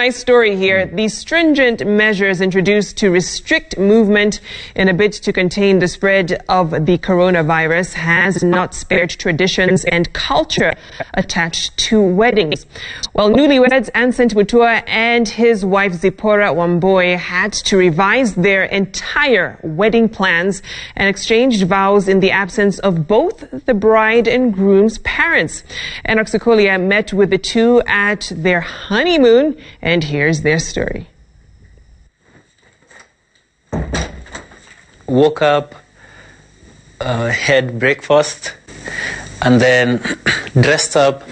Nice story here. These stringent measures introduced to restrict movement in a bid to contain the spread of the coronavirus has not spared traditions and culture attached to weddings. Well, newlyweds Ancent Mutua and his wife Zipporah Wambui had to revise their entire wedding plans and exchanged vows in the absence of both the bride and groom's parents. Enock Sikolia met with the two at their honeymoon, and here's their story. Woke up, had breakfast, and then dressed up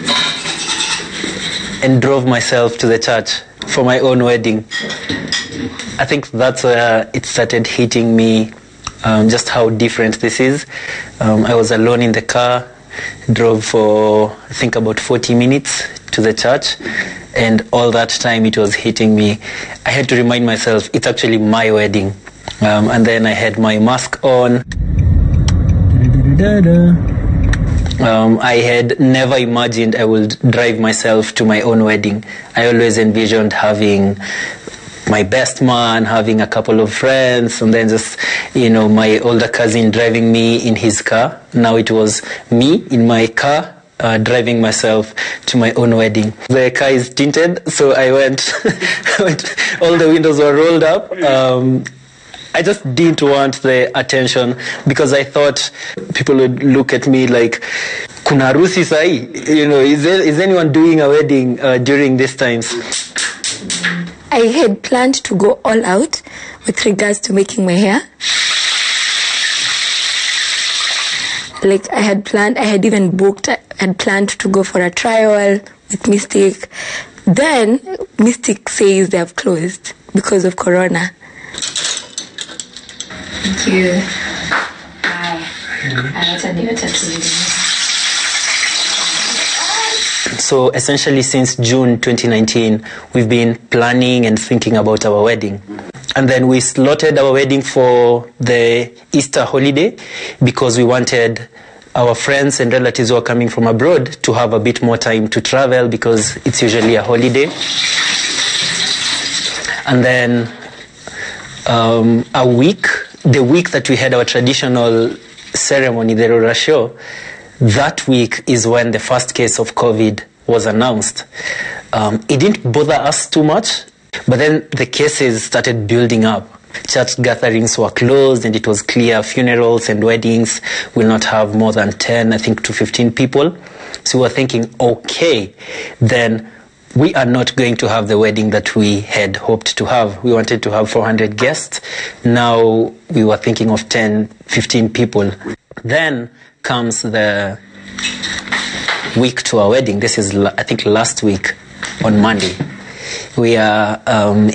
and drove myself to the church for my own wedding. I think that's where it started hitting me, just how different this is. I was alone in the car, drove for I think about 40 minutes to the church, and all that time it was hitting me. I had to remind myself it's actually my wedding. And then I had my mask on. I had never imagined I would drive myself to my own wedding. I always envisioned having my best man, having a couple of friends, and then just, my older cousin driving me in his car. Now it was me in my car, driving myself to my own wedding. The car is tinted, so I went, all the windows were rolled up. I just didn't want the attention because I thought people would look at me like, kuna harusi sahi? Is anyone doing a wedding during these times? I had planned to go all out with regards to making my hair. I had planned to go for a trial with Mystic. Then Mystic says they have closed because of Corona. Thank you. So essentially since June 2019, we've been planning and thinking about our wedding. And then we slotted our wedding for the Easter holiday because we wanted our friends and relatives who are coming from abroad to have a bit more time to travel because it's usually a holiday. And then the week that we had our traditional ceremony, the Rora show, that week is when the first case of COVID was announced. It didn't bother us too much, but then the cases started building up. Church gatherings were closed, and it was clear funerals and weddings will not have more than 10, I think, to 15 people. So we were thinking, okay, then we are not going to have the wedding that we had hoped to have. We wanted to have 400 guests. Now we were thinking of 10, 15 people. Then comes the week to our wedding. This is, I think, last week on Monday. We are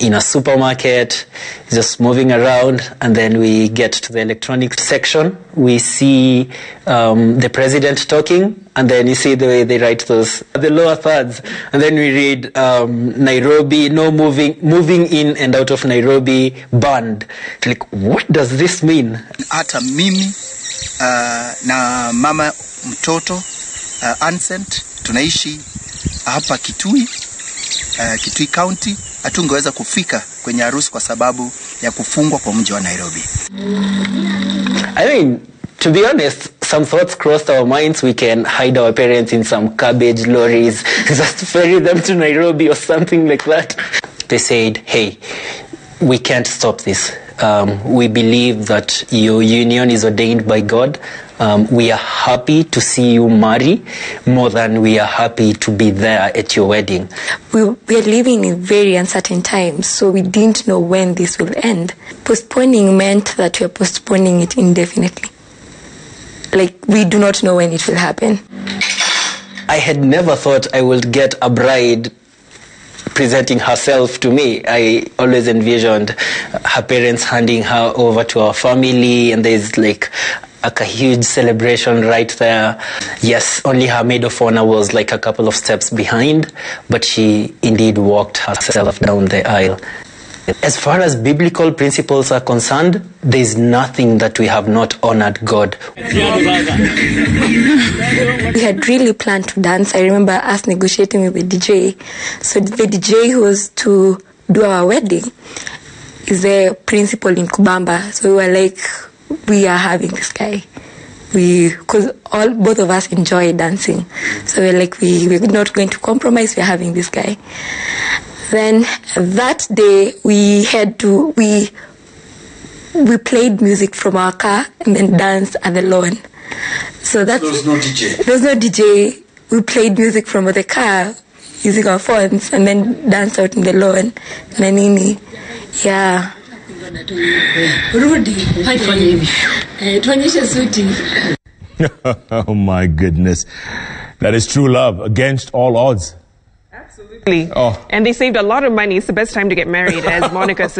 in a supermarket, just moving around, and then we get to the electronics section. We see the president talking, and then you see the way they write the lower thirds. And then we read Nairobi, no moving in and out of Nairobi, banned. Like, what does this mean? Hata mimi na mama mtoto Ancent tunaishi hapa Kitui County, hatungeweza kufika kwenye harusi kwa sababu ya kufungwa kwa mji wa Nairobi. I mean, to be honest, some thoughts crossed our minds. We can hide our parents in some cabbage lorries, just ferry them to Nairobi or something like that. They said, hey, we can't stop this. We believe that your union is ordained by God. We are happy to see you marry more than we are happy to be there at your wedding. We are living in very uncertain times, so we didn't know when this will end. Postponing meant that we are postponing it indefinitely. We do not know when it will happen. I had never thought I would get a bride presenting herself to me. I always envisioned her parents handing her over to our family, and there's a huge celebration right there. Yes, only her maid of honor was a couple of steps behind, but she indeed walked herself down the aisle. As far as biblical principles are concerned, there is nothing that we have not honored God. We had really planned to dance. I remember us negotiating with the DJ. So the DJ who was to do our wedding is the principal in Kubamba. So we were like, we are having this guy. Because both of us enjoy dancing. So we're like, we're not going to compromise, we're having this guy. Then that day we played music from our car and then danced at the lawn. So there was no DJ. There was no DJ. We played music from the car using our phones and then danced out in the lawn. Nanini. Yeah. Oh my goodness. That is true love against all odds. Absolutely. Oh. And they saved a lot of money. It's the best time to get married, as Monica said.